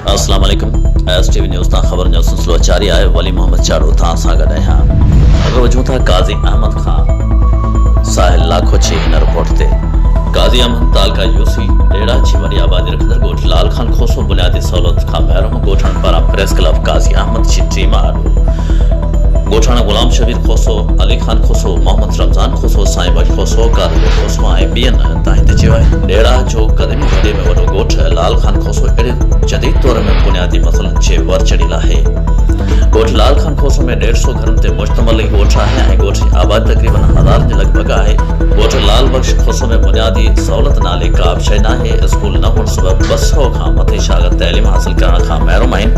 अस्सलाम वालेकुम STV news ता खबर जो सिलसिलो जारी आहे वली मोहम्मद चाड़ो था सां गॾु आहियां। अगर वजूं था काज़ी अहमद खान साहिल लाखो छी हिन रिपोर्ट ते। काज़ी अहमद तालका यूसी डेड़ा जी वरी आबादी रखंदड़ ॻोठ लाल खान खोसो बुनियादी सहूलियत खां महिरूम ॻोठण पारां प्रेस क्लब काज़ी अहमद जी टीम आॾो ॻोठाणा गुलाम शबीर खोसो, अली खान खोसो, मोहम्मद रमज़ान खोसो, साईं बज खोसो, कादर खोसो ऐं ॿियनि ताईं ते चयो आहे डेड़ा जो कदे में वॾे में वॾो ॻोठ लाल खान खोसो अहिड़े जदीद तौर में बुनियादी मसइलनि जे वर चढ़ियल आहे। ॻोठ लाल खान खोसो में 150 घरनि ते मुश्तमिल ॻोठ आहे ऐं ॻोठ जी आबादी तक़रीबन 1000 जे लॻभॻि आहे। ॻोठ लाल बख्श खोसो में बुनियादी सहूलियत नाले का बि शइ नाहे। स्कूल न हुअण सबबि 200 खां मथे शागिर्द तइलीम हासिल करण खां महिरूम आहिनि।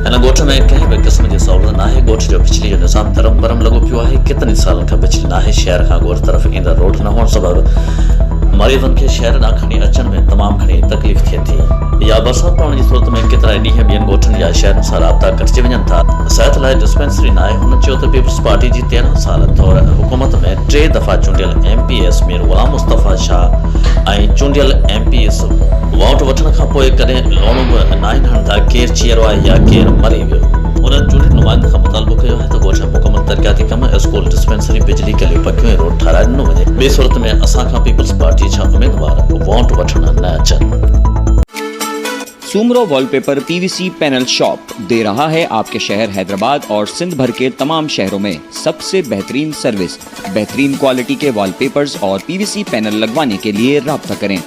हिन ॻोठ में कंहिं बि क़िस्म जी सहूलियत नाहे। ॻोठ जो बिजली जो निज़ाम तरम बरम लॻो पियो आहे। केतिरनि सालनि खां बिजली नाहे। शहर खां ॻोठ तरफ़ ईंदड़ रोड न हुअण सबबि मरीज़नि खे शहर ॾांहुं खणी अचण में तमामु घणी तकलीफ़ थिए थी या बरसाति पवण जी सूरत में केतिरा ॾींहं ॿियनि ॻोठनि या शहरनि सां राब्ता कटिजी वञनि था। सिहत लाइ डिस्पेंसरी न आहे। हुन चयो त पीपल्स पार्टी जी 13 साल तौर हुकूमत में 3 दफ़ा चूंडियल MPS मीर ग़ुलाम मुस्तफ़ा शाह ऐं चूंडियल MPS वोट वठण खां पोइ कॾहिं लोणो बि न आहिनि हणंदा। केरु चीरो आहे या केरु मरी वियो। उन्हनि चूंडियल नुमाइंदनि खां मुतालबो कयो आहे त ॻोठ मुकमल तरक़ियाती कम, स्कूल, डिस्पेंसरी, बिजली, गलियूं पकियूं ऐं रोड ठाराए ॾिनो वञे। ॿिए सूरत में असांखां पीपल्स पार्टी जा उम्मीदवार वोट वठण न अचनि। Soomro wallpaper PVC panel shop दे रहा है आपके शहर हैदराबाद और सिंध भर के तमाम शहरों में सबसे बेहतरीन सर्विस। बेहतरीन क्वालिटी के वॉलपेपर्स और PVC पैनल लगवाने के लिए राब्ता करें।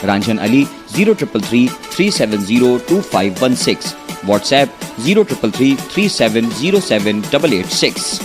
रांझन अली 0333 370 2516, व्हाट्सएप 0333 3707886।